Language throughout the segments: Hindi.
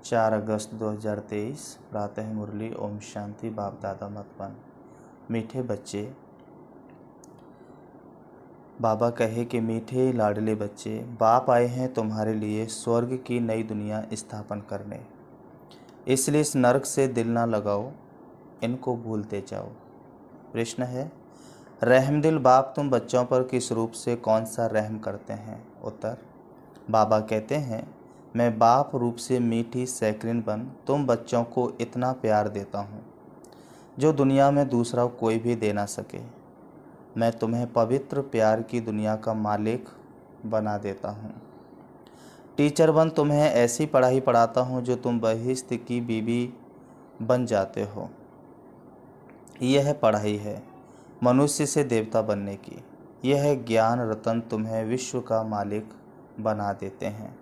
4 अगस्त 2023 प्रातः मुरली। ओम शांति। बाप दादा मतपन। मीठे बच्चे, बाबा कहे कि मीठे लाडले बच्चे, बाप आए हैं तुम्हारे लिए स्वर्ग की नई दुनिया स्थापन करने। इसलिए इस नरक से दिल ना लगाओ, इनको भूलते जाओ। प्रश्न है, रहमदिल बाप तुम बच्चों पर किस रूप से कौन सा रहम करते हैं? उत्तर, बाबा कहते हैं, मैं बाप रूप से मीठी सैकरिन बन तुम बच्चों को इतना प्यार देता हूँ जो दुनिया में दूसरा कोई भी दे ना सके। मैं तुम्हें पवित्र प्यार की दुनिया का मालिक बना देता हूँ। टीचर बन तुम्हें ऐसी पढ़ाई पढ़ाता हूँ जो तुम बहिश्त की बीवी बन जाते हो। यह पढ़ाई है मनुष्य से देवता बनने की। यह ज्ञान रतन तुम्हें विश्व का मालिक बना देते हैं।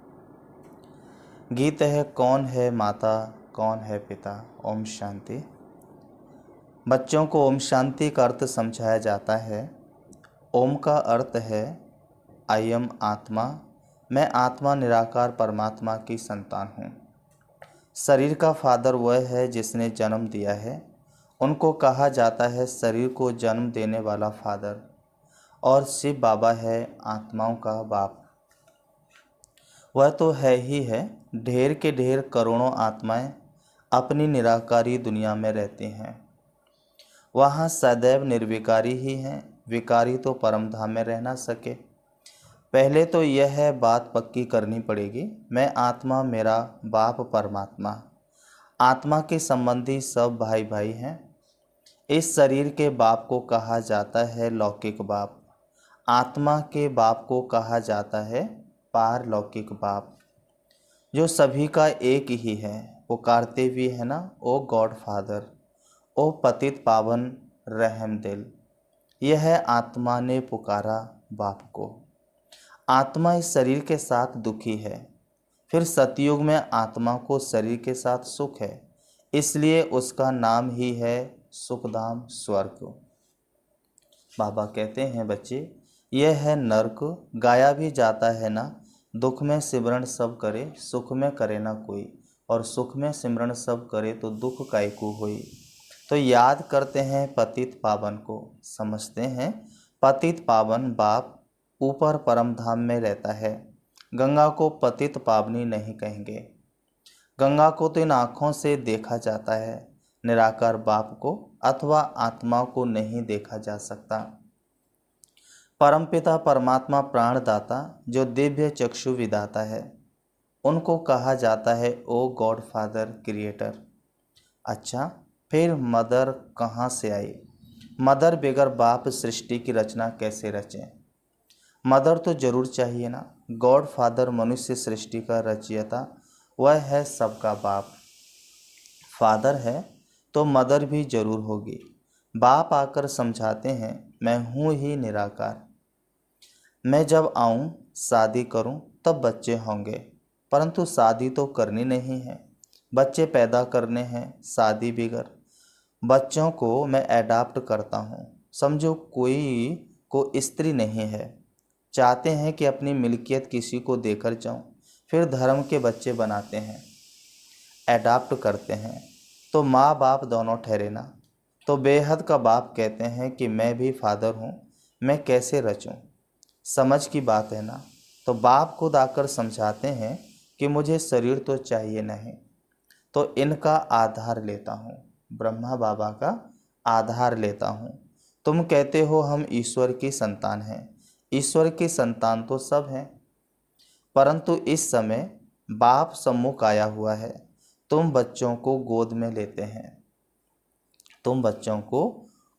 गीत है, कौन है माता कौन है पिता। ओम शांति। बच्चों को ओम शांति का अर्थ समझाया जाता है। ओम का अर्थ है आई एम आत्मा, मैं आत्मा निराकार परमात्मा की संतान हूँ। शरीर का फादर वह है जिसने जन्म दिया है, उनको कहा जाता है शरीर को जन्म देने वाला फादर। और शिव बाबा है आत्माओं का बाप। वह तो है ही है, ढेर के ढेर करोड़ों आत्माएं अपनी निराकारी दुनिया में रहती हैं। वहाँ सदैव निर्विकारी ही हैं, विकारी तो परम धाम में रह ना सके। पहले तो यह बात पक्की करनी पड़ेगी, मैं आत्मा, मेरा बाप परमात्मा। आत्मा के संबंधी सब भाई भाई हैं। इस शरीर के बाप को कहा जाता है लौकिक बाप, आत्मा के बाप को कहा जाता है पारलौकिक बाप, जो सभी का एक ही है। पुकारते भी है ना, ओ गॉड फादर, ओ पतित पावन रहम दिल। यह आत्मा ने पुकारा बाप को। आत्मा इस शरीर के साथ दुखी है, फिर सतयुग में आत्मा को शरीर के साथ सुख है, इसलिए उसका नाम ही है सुखधाम स्वर्ग। बाबा कहते हैं, बच्चे यह है नरक, गाया भी जाता है ना, दुख में सिमरण सब करे, सुख में करे ना कोई, और सुख में सिमरण सब करे तो दुख कायकू होई। तो याद करते हैं पतित पावन को, समझते हैं पतित पावन बाप ऊपर परम धाम में रहता है। गंगा को पतित पावनी नहीं कहेंगे। गंगा को तो इन आँखों से देखा जाता है, निराकार बाप को अथवा आत्मा को नहीं देखा जा सकता। परमपिता परमात्मा प्राणदाता जो दिव्य चक्षु विधाता है, उनको कहा जाता है ओ गॉड फादर क्रिएटर। अच्छा, फिर मदर कहाँ से आई? मदर बगैर बाप सृष्टि की रचना कैसे रचें? मदर तो जरूर चाहिए ना। गॉड फादर मनुष्य सृष्टि का रचयिता, वह है सबका बाप। फादर है तो मदर भी जरूर होगी। बाप आकर समझाते हैं, मैं हूँ ही निराकार। मैं जब आऊँ शादी करूँ तब बच्चे होंगे, परंतु शादी तो करनी नहीं है, बच्चे पैदा करने हैं। शादी बिगर बच्चों को मैं अडॉप्ट करता हूँ। समझो कोई को स्त्री नहीं है, चाहते हैं कि अपनी मिल्कियत किसी को देकर जाऊँ, फिर धर्म के बच्चे बनाते हैं, अडॉप्ट करते हैं, तो माँ बाप दोनों ठहरे ना। तो बेहद का बाप कहते हैं कि मैं भी फादर हूँ, मैं कैसे रचूँ? समझ की बात है ना। तो बाप खुद आकर समझाते हैं कि मुझे शरीर तो चाहिए नहीं, तो इनका आधार लेता हूँ, ब्रह्मा बाबा का आधार लेता हूँ। तुम कहते हो हम ईश्वर की संतान हैं, ईश्वर की संतान तो सब हैं, परंतु इस समय बाप सम्मुख आया हुआ है, तुम बच्चों को गोद में लेते हैं, तुम बच्चों को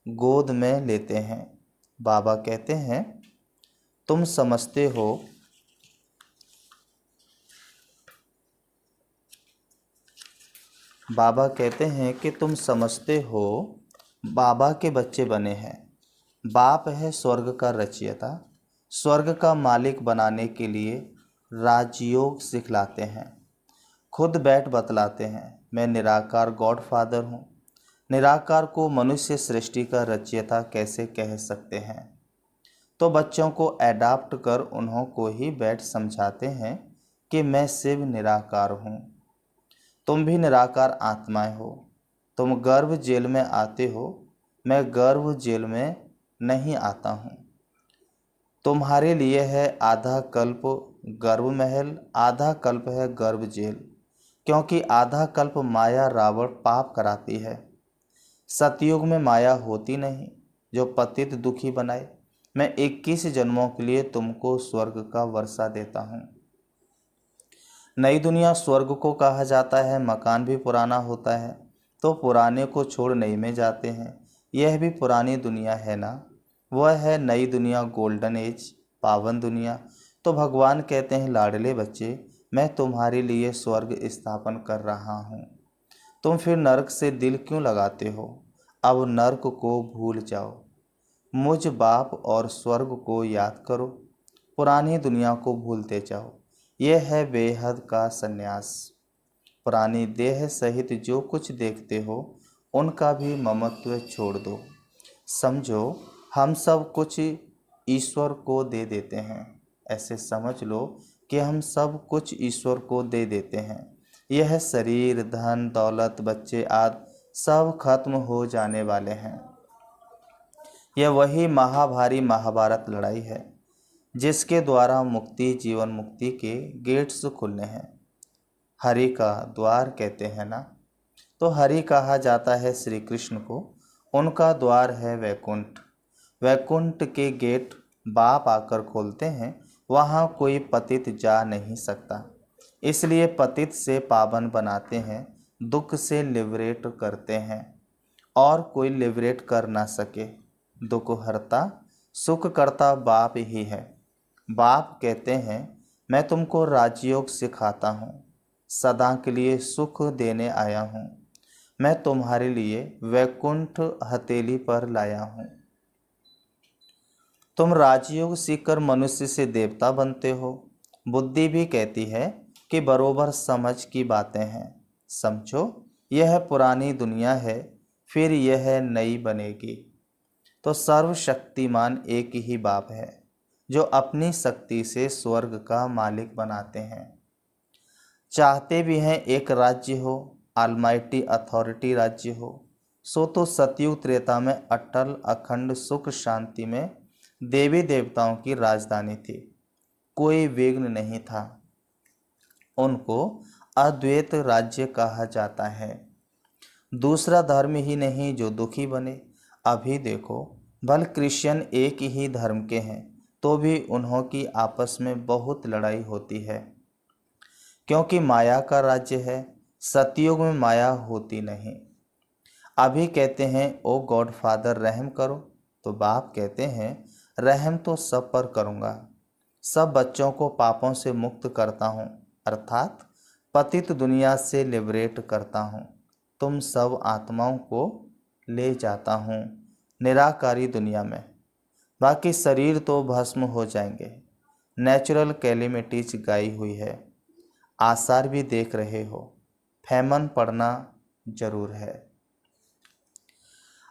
गोद में लेते हैं। बाबा कहते हैं, तुम समझते हो बाबा कहते हैं कि तुम समझते हो बाबा के बच्चे बने हैं। बाप है स्वर्ग का रचयिता, स्वर्ग का मालिक बनाने के लिए राजयोग सिखलाते हैं, खुद बैठ बतलाते हैं, मैं निराकार गॉड फादर हूँ। निराकार को मनुष्य सृष्टि का रचयिता कैसे कह सकते हैं? तो बच्चों को अडॉप्ट कर उन्हों को ही बैठ समझाते हैं कि मैं शिव निराकार हूँ। तुम भी निराकार आत्माएं हो। तुम गर्भ जेल में आते हो, मैं गर्भ जेल में नहीं आता हूँ। तुम्हारे लिए है आधा कल्प गर्भ महल, आधा कल्प है गर्भ जेल, क्योंकि आधा कल्प माया रावण पाप कराती है। सतयुग में माया होती नहीं जो पतित दुखी बनाए। मैं 21 जन्मों के लिए तुमको स्वर्ग का वर्षा देता हूँ। नई दुनिया स्वर्ग को कहा जाता है। मकान भी पुराना होता है तो पुराने को छोड़ नई में जाते हैं। यह भी पुरानी दुनिया है ना। वह है नई दुनिया, गोल्डन एज, पावन दुनिया। तो भगवान कहते हैं, लाडले बच्चे, मैं तुम्हारे लिए स्वर्ग स्थापन कर रहा हूँ। तुम फिर नरक से दिल क्यों लगाते हो? अब नरक को भूल जाओ, मुझ बाप और स्वर्ग को याद करो, पुरानी दुनिया को भूलते जाओ। यह है बेहद का संन्यास। पुरानी देह सहित जो कुछ देखते हो उनका भी ममत्व छोड़ दो। समझो, हम सब कुछ ईश्वर को दे देते हैं। ऐसे समझ लो कि हम सब कुछ ईश्वर को दे देते हैं। यह शरीर, धन दौलत, बच्चे आदि सब खत्म हो जाने वाले हैं। यह वही महाभारी महाभारत लड़ाई है जिसके द्वारा मुक्ति, जीवन मुक्ति के गेट्स खुलने हैं। हरि का द्वार कहते हैं ना। तो हरि कहा जाता है श्री कृष्ण को। उनका द्वार है वैकुंठ। वैकुंठ के गेट बाप आकर खोलते हैं। वहाँ कोई पतित जा नहीं सकता, इसलिए पतित से पावन बनाते हैं, दुख से लिबरेट करते हैं। और कोई लिबरेट कर ना सके। दुख हरता सुख करता बाप ही है। बाप कहते हैं, मैं तुमको राजयोग सिखाता हूँ, सदा के लिए सुख देने आया हूँ। मैं तुम्हारे लिए वैकुंठ हथेली पर लाया हूँ। तुम राजयोग सीखकर मनुष्य से देवता बनते हो। बुद्धि भी कहती है कि बरोबर समझ की बातें हैं। समझो, यह पुरानी दुनिया है, फिर यह नई बनेगी। तो सर्वशक्तिमान एक ही बाप है जो अपनी शक्ति से स्वर्ग का मालिक बनाते हैं। चाहते भी हैं एक राज्य हो, ऑलमाइटी अथॉरिटी राज्य हो। सो तो सतयुग त्रेता में अटल अखंड सुख शांति में देवी देवताओं की राजधानी थी। कोई विघ्न नहीं था। उनको अद्वैत राज्य कहा जाता है। दूसरा धर्म ही नहीं जो दुखी बने। अभी देखो, भले क्रिश्चियन एक ही धर्म के हैं तो भी उन्हों की आपस में बहुत लड़ाई होती है, क्योंकि माया का राज्य है। सतयुग में माया होती नहीं। अभी कहते हैं, ओ गॉड फादर रहम करो, तो बाप कहते हैं, रहम तो सब पर करूँगा। सब बच्चों को पापों से मुक्त करता हूँ, अर्थात पतित दुनिया से लिबरेट करता हूँ। तुम सब आत्माओं को ले जाता हूँ निराकारी दुनिया में। बाकी शरीर तो भस्म हो जाएंगे। नेचुरल कैलेमिटीज गाई हुई है, आसार भी देख रहे हो। फैमन पड़ना जरूर है।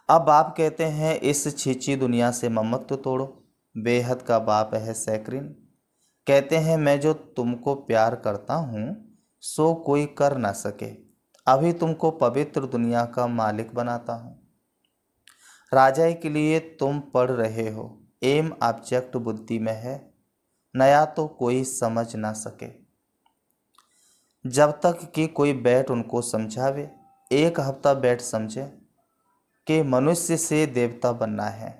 अब बाप कहते हैं, इस छीछी दुनिया से ममत्व तोड़ो। बेहद का बाप है सैक्रिन। कहते हैं, मैं जो तुमको प्यार करता हूँ सो कोई कर ना सके। अभी तुमको पवित्र दुनिया का मालिक बनाता हूँ। राजा के लिए तुम पढ़ रहे हो। एम ऑब्जेक्ट बुद्धि में है, नया तो कोई समझ ना सके। जब तक कि कोई बैठ उनको समझावे। एक हफ्ता बैठ समझे कि मनुष्य से देवता बनना है।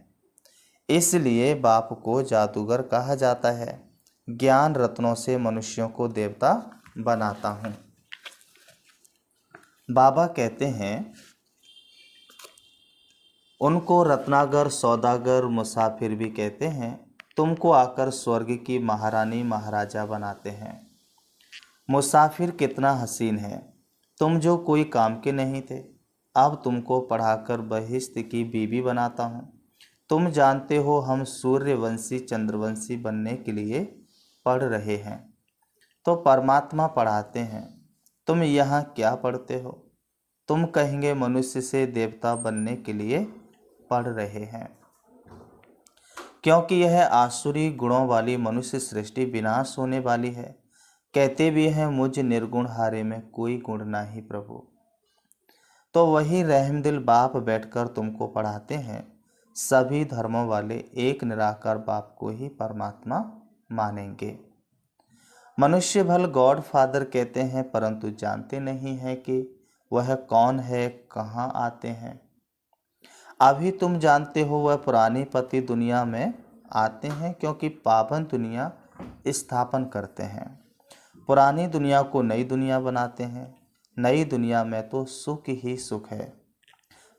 इसलिए बाप को जादूगर कहा जाता है। ज्ञान रत्नों से मनुष्यों को देवता बनाता हूँ। बाबा कहते हैं, उनको रत्नागर, सौदागर, मुसाफिर भी कहते हैं। तुमको आकर स्वर्ग की महारानी महाराजा बनाते हैं। मुसाफिर कितना हसीन है। तुम जो कोई काम के नहीं थे, अब तुमको पढ़ाकर बहिश्त की बीवी बनाता हूँ। तुम जानते हो हम सूर्यवंशी चंद्रवंशी बनने के लिए पढ़ रहे हैं, तो परमात्मा पढ़ाते हैं। तुम यहाँ क्या पढ़ते हो? तुम कहेंगे मनुष्य से देवता बनने के लिए पढ़ रहे हैं, क्योंकि यह आसुरी गुणों वाली मनुष्य सृष्टि विनाश होने वाली है। कहते भी हैं मुझ निर्गुण हारे में कोई गुण नाही प्रभु। तो वही रहमदिल बाप बैठकर तुमको पढ़ाते हैं। सभी धर्मों वाले एक निराकार बाप को ही परमात्मा मानेंगे। मनुष्य भल गॉड फादर कहते हैं, परंतु जानते नहीं हैं कि वह कौन है, कहाँ आते हैं। अभी तुम जानते हो वह पुरानी पति दुनिया में आते हैं, क्योंकि पावन दुनिया स्थापन करते हैं। पुरानी दुनिया को नई दुनिया बनाते हैं। नई दुनिया में तो सुख ही सुख है।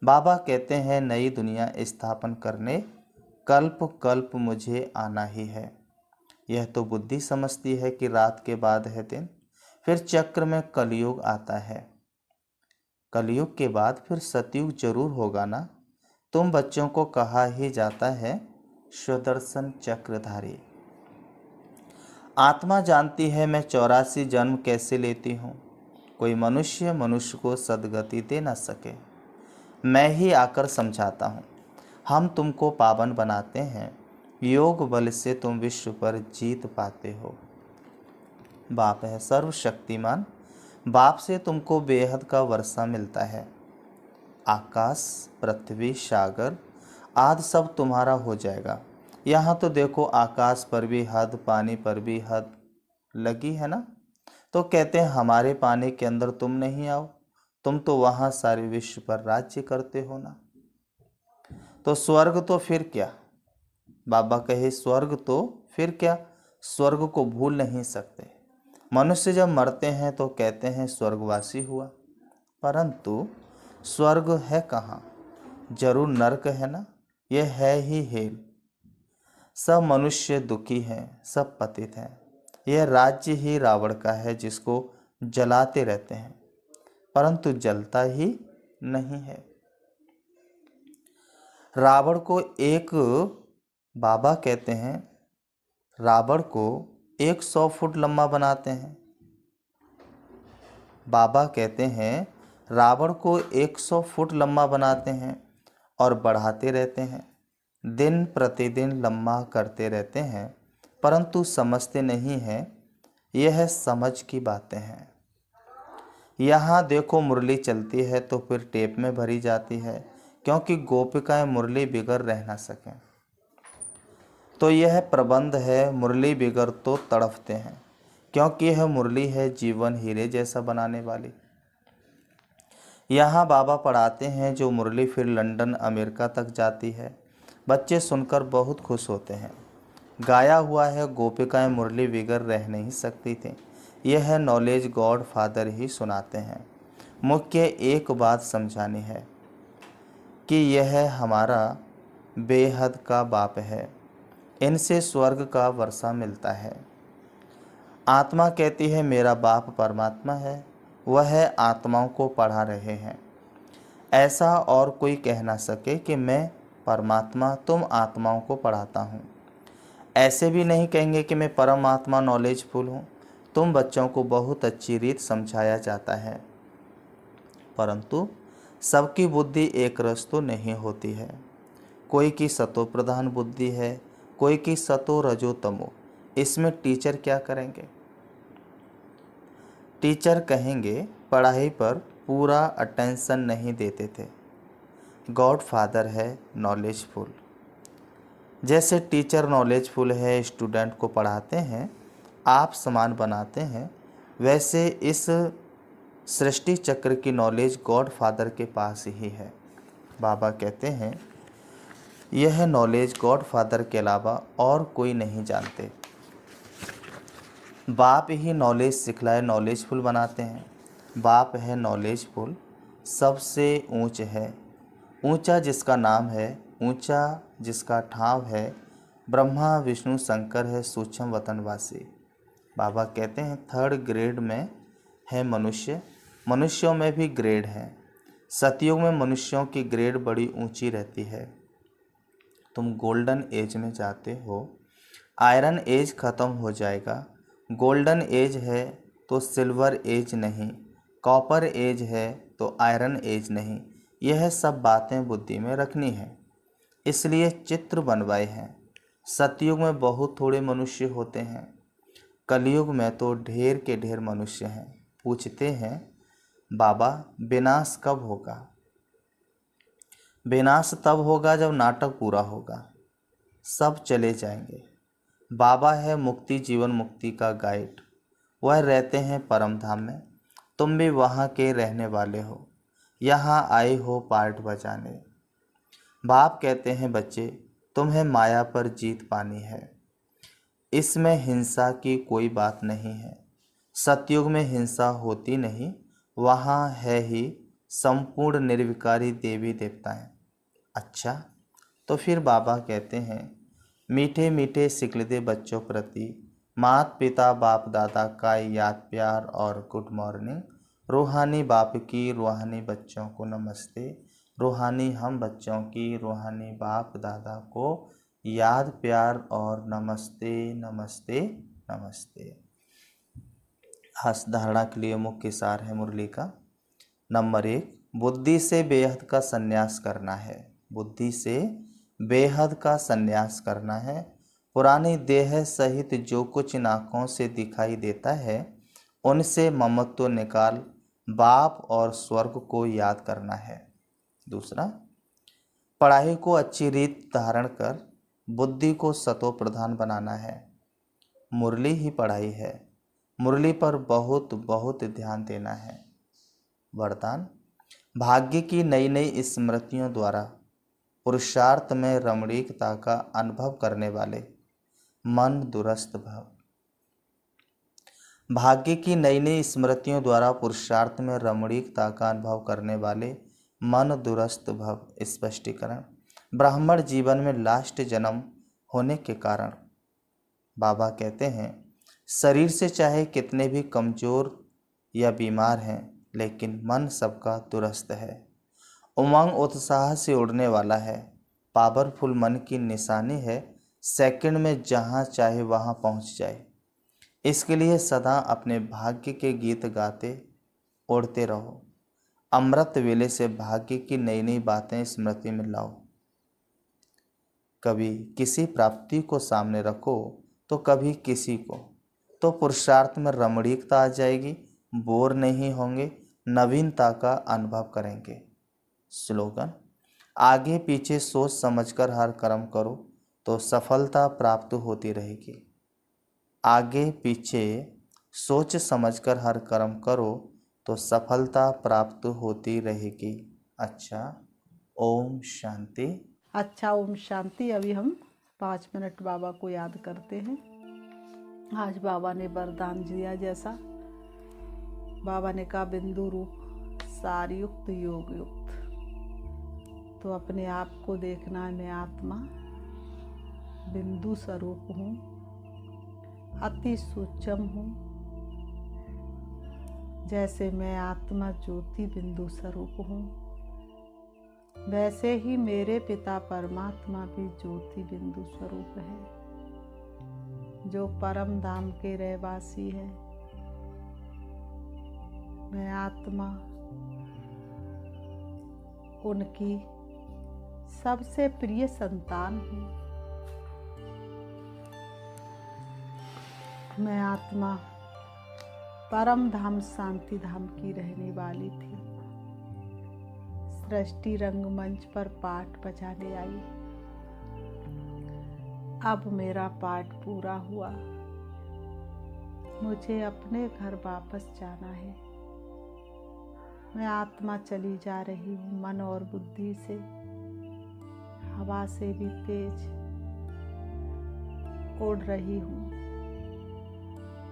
बाबा कहते हैं नई दुनिया स्थापन करने कल्प कल्प मुझे आना ही है। यह तो बुद्धि समझती है कि रात के बाद है दिन, फिर चक्र में कलयुग आता है। कलयुग के बाद फिर सतयुग जरूर होगा ना। तुम बच्चों को कहा ही जाता है सुदर्शन चक्रधारी। आत्मा जानती है मैं 84 जन्म कैसे लेती हूँ। कोई मनुष्य मनुष्य को सदगति दे न सके। मैं ही आकर समझाता हूँ। हम तुमको पावन बनाते हैं। योग बल से तुम विश्व पर जीत पाते हो। बाप है सर्वशक्तिमान। बाप से तुमको बेहद का वर्षा मिलता है। आकाश पृथ्वी सागर आदि सब तुम्हारा हो जाएगा। यहाँ तो देखो आकाश पर भी हद, पानी पर भी हद लगी है ना। तो कहते हैं हमारे पानी के अंदर तुम नहीं आओ, तुम तो वहाँ सारे विश्व पर राज्य करते हो ना। तो स्वर्ग तो फिर क्या। बाबा कहे स्वर्ग तो फिर क्या। स्वर्ग को भूल नहीं सकते। मनुष्य जब मरते हैं तो कहते हैं स्वर्गवासी हुआ, परंतु स्वर्ग है कहाँ। जरूर नरक है ना। यह है ही हेल। सब मनुष्य दुखी हैं, सब पतित हैं। यह राज्य ही रावण का है, जिसको जलाते रहते हैं परंतु जलता ही नहीं है। रावण को एक बाबा कहते हैं रावण को 100 फुट लंबा बनाते हैं। बाबा कहते हैं रावण को 100 फुट लंबा बनाते हैं और बढ़ाते रहते हैं। दिन प्रतिदिन लंबा करते रहते हैं, परंतु समझते नहीं हैं। यह समझ की बातें हैं। यहाँ देखो मुरली चलती है तो फिर टेप में भरी जाती है, क्योंकि गोपिकाएं मुरली बिगर रह ना सकें। तो यह प्रबंध है। मुरली बिगर तो तड़फते हैं, क्योंकि यह मुरली है जीवन हीरे जैसा बनाने वाली। यहाँ बाबा पढ़ाते हैं जो मुरली फिर लंदन अमेरिका तक जाती है। बच्चे सुनकर बहुत खुश होते हैं। गाया हुआ है गोपिकाएं मुरली बिगर रह नहीं सकती थी। यह नॉलेज गॉड फादर ही सुनाते हैं। मुख्य एक बात समझानी है कि यह हमारा बेहद का बाप है। इनसे स्वर्ग का वर्षा मिलता है। आत्मा कहती है मेरा बाप परमात्मा है। वह आत्माओं को पढ़ा रहे हैं। ऐसा और कोई कह ना सके कि मैं परमात्मा तुम आत्माओं को पढ़ाता हूँ। ऐसे भी नहीं कहेंगे कि मैं परमात्मा नॉलेजफुल हूँ। तुम बच्चों को बहुत अच्छी रीत समझाया जाता है, परंतु सबकी बुद्धि एक रस तो नहीं होती है। कोई की सतो प्रधान बुद्धि है, कोई की सतो रजो तमो। इसमें टीचर क्या करेंगे। टीचर कहेंगे पढ़ाई पर पूरा अटेंशन नहीं देते थे। गॉड फादर है नॉलेजफुल। जैसे टीचर नॉलेजफुल है, स्टूडेंट को पढ़ाते हैं, आप समान बनाते हैं, वैसे इस सृष्टि चक्र की नॉलेज गॉड फादर के पास ही है। बाबा कहते हैं यह नॉलेज गॉड फादर के अलावा और कोई नहीं जानते। बाप ही नॉलेज सिखलाए नॉलेजफुल बनाते हैं। बाप है नॉलेजफुल, सबसे ऊंच है। ऊंचा जिसका नाम है, ऊंचा जिसका ठाव है। ब्रह्मा विष्णु शंकर है सूक्ष्म वतनवासी। बाबा कहते हैं 3rd ग्रेड में है मनुष्य। मनुष्यों में भी ग्रेड है। सतयुग में मनुष्यों की ग्रेड बड़ी ऊंची रहती है। तुम गोल्डन एज में जाते हो। आयरन एज ख़त्म हो जाएगा। गोल्डन एज है तो सिल्वर एज नहीं, कॉपर एज है तो आयरन एज नहीं। यह सब बातें बुद्धि में रखनी है, इसलिए चित्र बनवाए हैं। सतयुग में बहुत थोड़े मनुष्य होते हैं। कलयुग में तो ढेर के ढेर मनुष्य हैं। पूछते हैं बाबा विनाश कब होगा? विनाश तब होगा जब नाटक पूरा होगा, सब चले जाएंगे। बाबा है मुक्ति जीवन मुक्ति का गाइड, वह रहते हैं परम धाम में। तुम भी वहाँ के रहने वाले हो, यहाँ आए हो पार्ट बजाने। बाप कहते हैं बच्चे तुम्हें माया पर जीत पानी है, इसमें हिंसा की कोई बात नहीं है। सतयुग में हिंसा होती नहीं, वहाँ है ही संपूर्ण निर्विकारी देवी देवताएं। अच्छा, तो फिर बाबा कहते हैं मीठे मीठे सिकलदे बच्चों प्रति माता पिता बाप दादा का याद प्यार और गुड मॉर्निंग। रूहानी बाप की रूहानी बच्चों को नमस्ते, रूहानी हम बच्चों की रूहानी बाप दादा को याद प्यार और नमस्ते नमस्ते नमस्ते। आज धारणा के लिए मुख्य सार है मुरली का। नंबर 1, बुद्धि से बेहद का संन्यास करना है। बुद्धि से बेहद का संन्यास करना है। पुरानी देह सहित जो कुछ इन आँखों से दिखाई देता है उनसे ममत्व निकाल बाप और स्वर्ग को याद करना है। दूसरा, पढ़ाई को अच्छी रीत धारण कर बुद्धि को सतो प्रधान बनाना है। मुरली ही पढ़ाई है, मुरली पर बहुत बहुत ध्यान देना है। वरदान, भाग्य की नई नई स्मृतियों द्वारा पुरुषार्थ में रमणीकता का अनुभव करने वाले मन दुरुस्त भव। भाग्य की नई नई स्मृतियों द्वारा पुरुषार्थ में रमणीकता का अनुभव करने वाले मन दुरुस्त भव। स्पष्टीकरण, ब्राह्मण जीवन में लास्ट जन्म होने के कारण बाबा कहते हैं शरीर से चाहे कितने भी कमजोर या बीमार हैं लेकिन मन सबका दुरुस्त है, उमंग उत्साह से उड़ने वाला है, पावरफुल मन की निशानी है, सेकंड में जहाँ चाहे वहाँ पहुँच जाए। इसके लिए सदा अपने भाग्य के गीत गाते उड़ते रहो। अमृत वेले से भाग्य की नई नई बातें स्मृति में लाओ। कभी किसी प्राप्ति को सामने रखो तो कभी किसी को, तो पुरुषार्थ में रमणीकता आ जाएगी, बोर नहीं होंगे, नवीनता का अनुभव करेंगे। स्लोगन, आगे पीछे सोच समझकर हर कर्म करो तो सफलता प्राप्त होती रहेगी। आगे पीछे सोच समझकर हर कर्म करो तो सफलता प्राप्त होती रहेगी। अच्छा, ओम शांति। अच्छा, ओम शांति। अभी हम 5 मिनट बाबा को याद करते हैं। आज बाबा ने वरदान दिया जैसा बाबा ने कहा बिंदु रूप सार युक्त योग युक्त, तो अपने आप को देखना है। मैं आत्मा बिंदु स्वरूप हूँ, अति सूक्ष्म हूँ। जैसे मैं आत्मा ज्योति बिंदु स्वरूप हूँ, वैसे ही मेरे पिता परमात्मा भी ज्योति बिंदु स्वरूप है, जो परम धाम के रहवासी है। मैं आत्मा उनकी सबसे प्रिय संतान हूँ। मैं आत्मा परम धाम शांति धाम की रहने वाली थी। सृष्टि रंगमंच पर पाठ बजाने आई। अब मेरा पाठ पूरा हुआ, मुझे अपने घर वापस जाना है। मैं आत्मा चली जा रही हूँ, मन और बुद्धि से, हवा से भी तेज उड़ रही हूँ।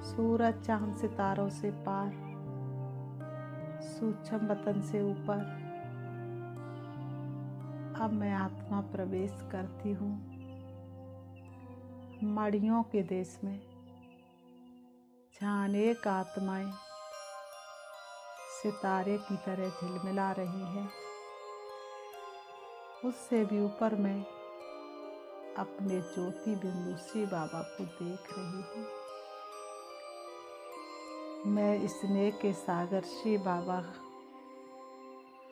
सूरज चांद सितारों से पार, सूक्ष्म वतन से ऊपर। अब मैं आत्मा प्रवेश करती हूँ मड़ियों के देश में, जहाँ अनेक आत्माएं सितारे की तरह झिलमिला रही है। उससे भी ऊपर मैं अपने ज्योति बिंदु श्री बाबा को देख रही हूँ। मैं स्नेह के सागर श्री बाबा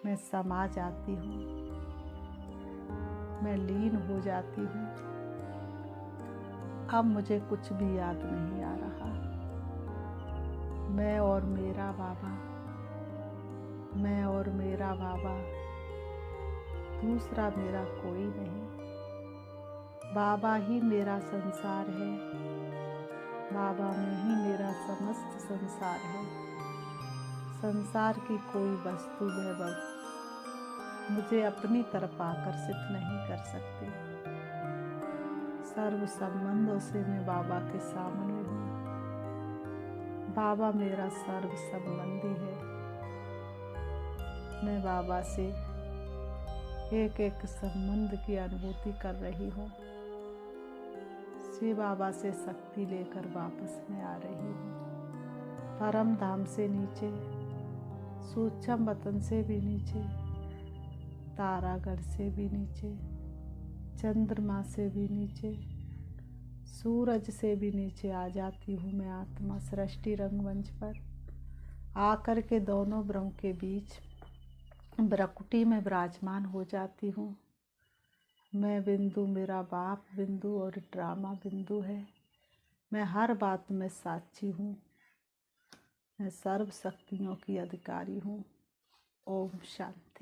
में समा जाती हूँ, मैं लीन हो जाती हूँ। अब मुझे कुछ भी याद नहीं आ रहा। मैं और मेरा बाबा, मैं और मेरा बाबा, दूसरा मेरा कोई नहीं। बाबा ही मेरा संसार है, बाबा में ही मेरा समस्त संसार है। संसार की कोई वस्तु वैभव मुझे अपनी तरफ आकर्षित नहीं कर सकती। सर्व संबंधों से मैं बाबा के सामने हूँ। बाबा मेरा सर्व संबंधी है। मैं बाबा से एक एक संबंध की अनुभूति कर रही हूँ। शिव बाबा से शक्ति लेकर वापस मैं आ रही हूँ। परम धाम से नीचे, सूक्ष्म वतन से भी नीचे, तारागढ़ से भी नीचे, चंद्रमा से भी नीचे, सूरज से भी नीचे आ जाती हूँ मैं आत्मा सृष्टि रंगमंच पर। आकर के दोनों ब्रह्म के बीच ब्रकुटी में विराजमान हो जाती हूँ। मैं बिंदु, मेरा बाप बिंदु और ड्रामा बिंदु है। मैं हर बात में साक्षी हूँ। मैं सर्व शक्तियों की अधिकारी हूँ। ओम शांति।